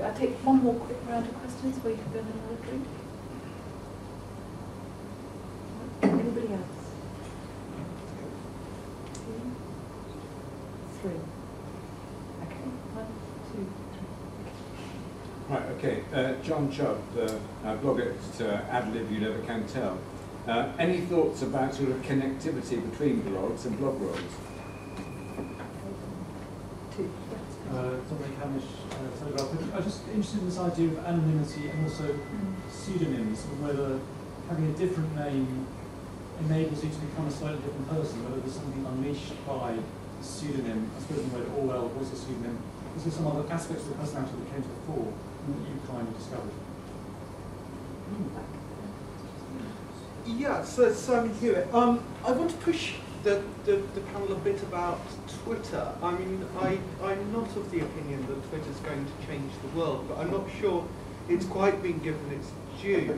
I'll take one more quick round of questions before you can go and have another drink. Anybody else? 3. Okay, 1, 2, 3. Right, okay. John Chubb, blog at Adlib, You Never Can Tell. Any thoughts about sort of connectivity between blogs and blog roles? 2. Dominic Hamish, Telegraph. I was just interested in this idea of anonymity and also pseudonyms, and whether having a different name enables you to become a slightly different person, whether there's something unleashed by a pseudonym. I suppose in the way that Orwell was a pseudonym. Is there some other aspects of the personality that came to the fore that you kind of discovered? Yeah, so Simon Hewitt. I want to push the panel a bit about Twitter. I mean, I'm not of the opinion that Twitter's going to change the world, but I'm not sure it's quite been given its due.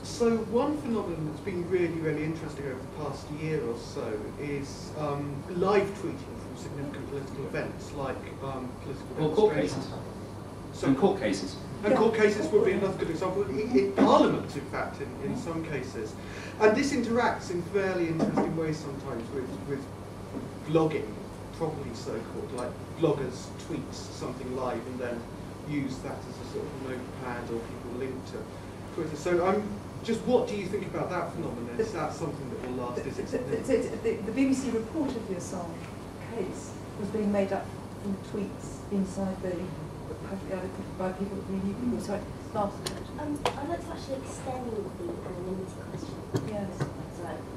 So one phenomenon that's been really, really interesting over the past year or so is live tweeting from significant political events like political demonstrations. Court cases. So court cases. And court cases would be another good example. In Parliament, in fact, in some cases. And this interacts in fairly interesting ways sometimes with blogging, properly so-called, like bloggers tweet something live and then use that as a sort of notepad or people link to Twitter. So what do you think about that phenomenon? Is that something that will last? Is it the BBC report of the Assange case was being made up from tweets inside the by people who knew people. Sorry, last. I'd like to actually extend the anonymity question. Yes.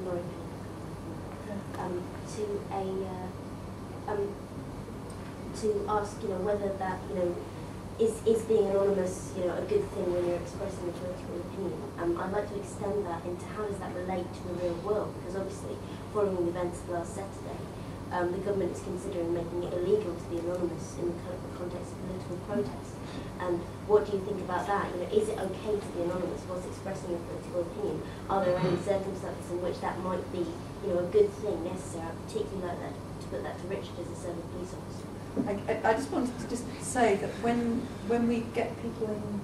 Laurie, to ask, whether that, is being anonymous, a good thing when you're expressing a political opinion. I'd like to extend that into how does that relate to the real world? Because obviously, following the events of last Saturday, the government is considering making it illegal to be anonymous in the context of political protest. And what do you think about that? Is it okay to be anonymous whilst expressing a political opinion? Are there any circumstances in which that might be, a good thing, necessary, particularly like that, to put that to Richard as a serving police officer? I just wanted to just say that when we get people in,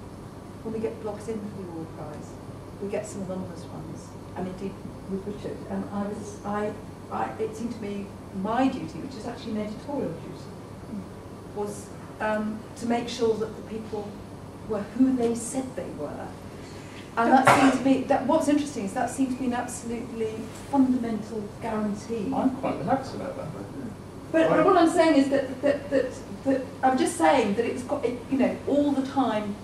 when we get blogs in for the Orwell Prize, we get some anonymous ones, and indeed with Richard. And it seemed to me my duty, which is actually an editorial duty, was to make sure that the people were who they said they were. And that seemed to me, what's interesting is that seemed to be an absolutely fundamental guarantee. I'm quite relaxed about that. But what I'm saying is that I'm just saying that it's got, all the time,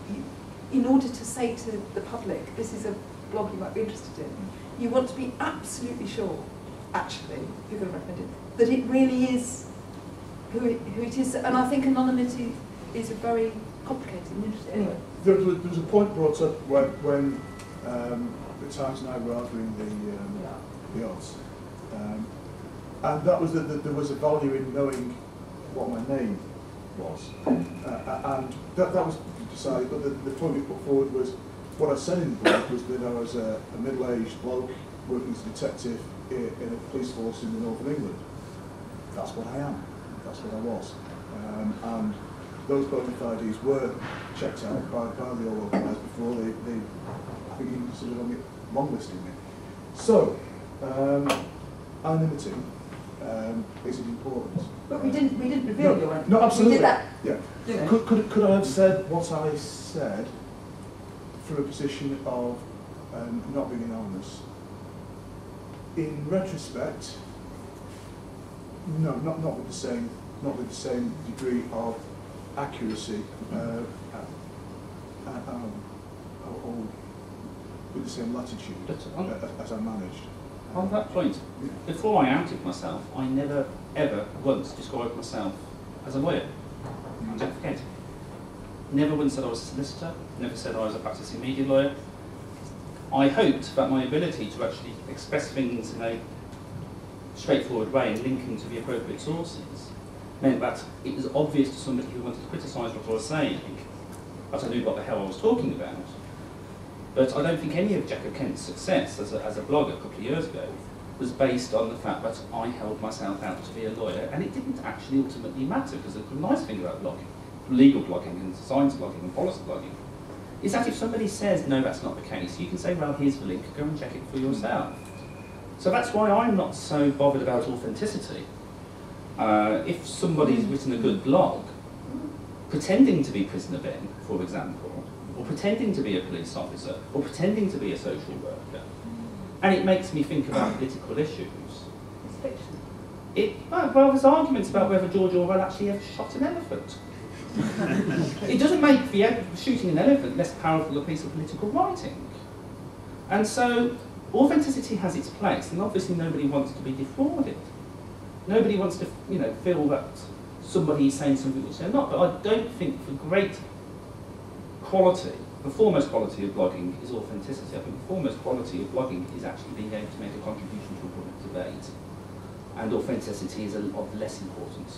in order to say to the public, this is a blog you might be interested in, you want to be absolutely sure, actually, if you're going to recommend it, that it really is who it is. And I think anonymity is a very complicated and interesting. Anyway. There was a point brought up when the Times and I were arguing the odds. And that was that there was a value in knowing what my name was. And that was decided, but the point we put forward was, what I said in the book was that I was a middle-aged bloke working as a detective in a police force in the north of England. That's what I am. That's what I was. And those bona fides were checked out by the Orwell Prize before they I think even considered longlisting me. So, anonymity is important. But we didn't reveal your own. No, absolutely. We did that. Yeah. Could I have said what I said from a position of not being anonymous? In retrospect, no, not with the same degree of accuracy, or with the same latitude as I managed. On that point, before I outed myself, I never, ever once described myself as a lawyer. Don't forget. Never once said I was a solicitor, never said I was a practicing media lawyer. I hoped that my ability to actually express things in a straightforward way and linking to the appropriate sources meant that it was obvious to somebody who wanted to criticise what I was saying that I knew what the hell I was talking about. But I don't think any of Jacob Kent's success as a blogger a couple of years ago was based on the fact that I held myself out to be a lawyer, and it didn't actually ultimately matter, because the nice thing about blogging legal blogging and science blogging and policy blogging, is that if somebody says, no, that's not the case, you can say, well, here's the link, go and check it for yourself. So that's why I'm not so bothered about authenticity. If somebody's written a good blog, pretending to be prisoner Ben, for example, or pretending to be a police officer, or pretending to be a social worker, and it makes me think about political issues. It's fiction. Well, there's arguments about whether George Orwell actually ever shot an elephant. It doesn't make shooting an elephant less powerful a piece of political writing. And so, authenticity has its place, and obviously nobody wants to be defrauded. Nobody wants to, feel that somebody is saying something which they're not. But I don't think for great quality, the foremost quality of blogging is authenticity. I think the foremost quality of blogging is actually being able to make a contribution to a public debate. And authenticity is of less importance.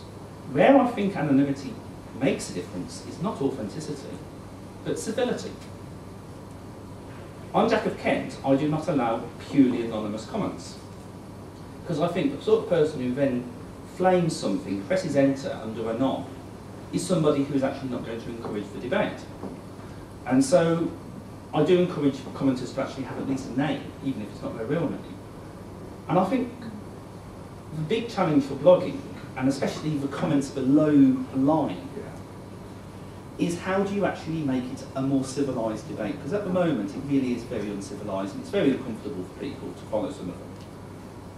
Where I think anonymity makes a difference is not authenticity, but civility. I'm Jack of Kent. I do not allow purely anonymous comments. Because I think the sort of person who then flames something, presses enter under a knob, is somebody who is actually not going to encourage the debate. And so I do encourage commenters to actually have at least a name, even if it's not their real name. And I think the big challenge for blogging, and especially the comments below the line, is how do you actually make it a more civilised debate? Because at the moment it really is very uncivilised, and it's very uncomfortable for people to follow some of them.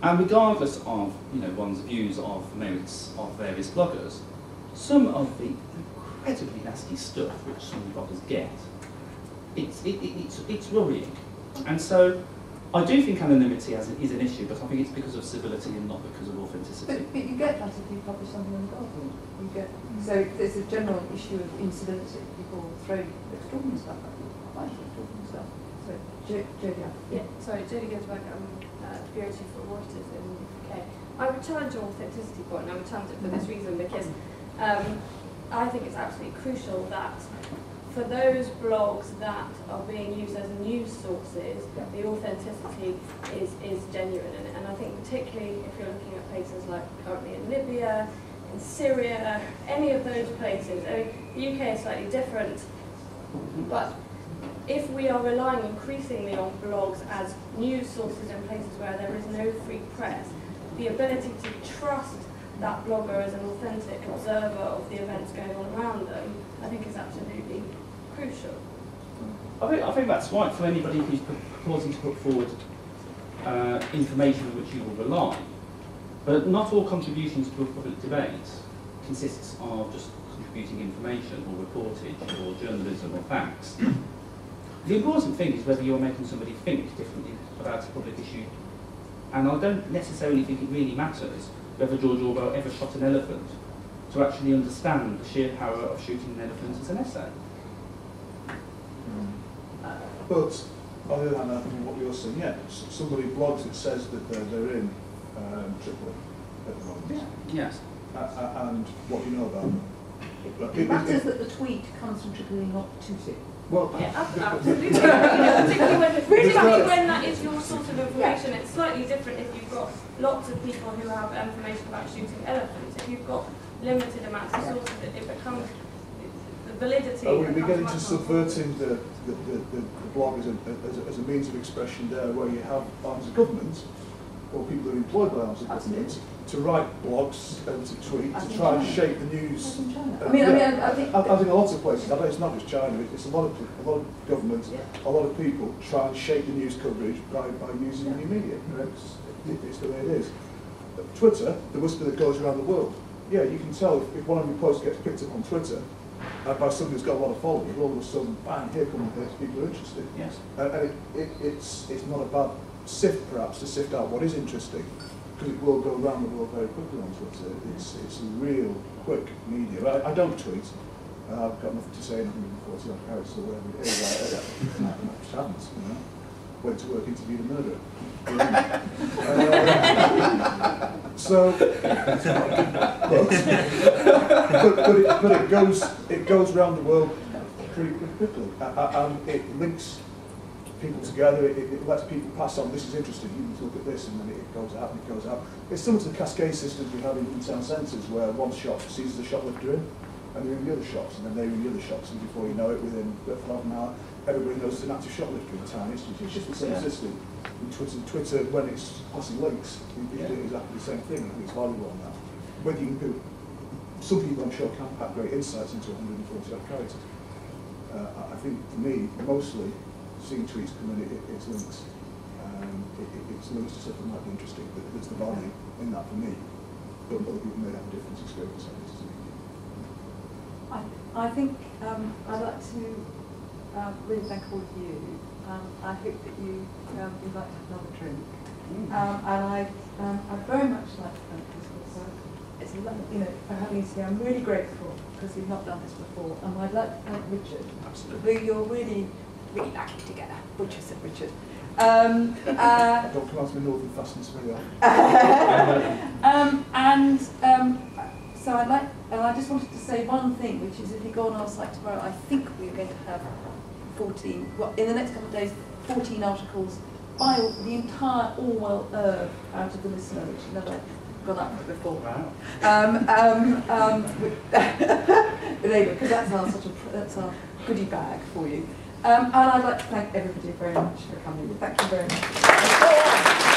And regardless of one's views of merits of various bloggers, some of the incredibly nasty stuff which some bloggers get, it's worrying. And so I do think anonymity is an issue, but I think it's because of civility and not because of authenticity. But you get that if you publish something on the Guardian. So there's a general issue of incivility. People throw extraordinary stuff at you, quite extraordinary stuff. So, Jodie. Yeah, sorry, Jodie Ginsberg, Bureau Chief for Auditors in the UK. I would challenge your authenticity point, and I would challenge it for this reason, because I think it's absolutely crucial that for those blogs that are being used as news sources, the authenticity is genuine. And I think particularly if you're looking at places like currently in Libya, in Syria, any of those places, the UK is slightly different, but if we are relying increasingly on blogs as news sources in places where there is no free press, the ability to trust that blogger as an authentic observer of the events going on around them, I think is absolutely crucial. I think that's right for anybody who's proposing to put forward information on which you will rely. But not all contributions to a public debate consists of just contributing information or reportage or journalism or facts. The important thing is whether you're making somebody think differently about a public issue. And I don't necessarily think it really matters whether George Orwell ever shot an elephant to actually understand the sheer power of shooting an elephant as an essay. But on the other hand, I think what you're saying, somebody blogs that says that they're in Tripoli at the moment. Yes. And what do you know about them? It matters that the tweet comes from Tripoli, not Tusi. Well, yeah, absolutely. Particularly when that is your source of information, it's slightly different if you've got lots of people who have information about shooting elephants. If you've got limited amounts of sources, it becomes the validity. Are we beginning to subverting the blog as a means of expression there, where you have arms of government or people who are employed by arms of government to write blogs and to tweet to try and shape the news? I think lots of places. I know it's not just China. It's a lot of government, a lot of people try and shape the news coverage by using the new media. It's the way it is. Twitter, the whisper that goes around the world. Yeah, you can tell if one of your posts gets picked up on Twitter by somebody who's got a lot of followers, all of a sudden, bang, here come the people who are interested. Yes. And it's not a bad sift, perhaps, to sift out what is interesting, because it will go around the world very quickly on Twitter. It's a real quick media. I don't tweet. I've got nothing to say in 140 odd characters or whatever it is. I just haven't, Went to work, interviewed a murderer. But it goes around the world pretty quickly, and it links people together. It lets people pass on. This is interesting. You need to look at this, and then it goes out and it goes out. It's similar to the cascade systems we have in town centres, where one shop sees the shoplifter in, and they're in the other shops, and then they're in the other shops, and before you know it, within half an hour, everybody knows there's an active shoplifter in town. It's just the same system. In Twitter, when it's passing links, you're doing exactly the same thing. I think it's valuable on that. Whether you can do, some people I'm sure can pack great insights into 140 odd characters. I think for me, mostly, seeing tweets come in, it's links. It's links to stuff that might be interesting. There's the value in that for me. But other people may have a different experience on it. I think I'd like to really thank all of you. I hope that you would like to have another drink. And I'd very much like to thank Preiskel Co. It's for having us here. I'm really grateful because we've not done this before. And I'd like to thank Richard, who you're really lucky together. Richard said Richard. Don't come out to my northern fastness very often. So I just wanted to say one thing, which is if you go on our site tomorrow, I think we're going to have 14, well, in the next couple of days, 14 articles by the entire Orwell out of the Listener, which has never gone up before. Wow. Because that's our goodie bag for you. And I'd like to thank everybody very much for coming. Thank you very much.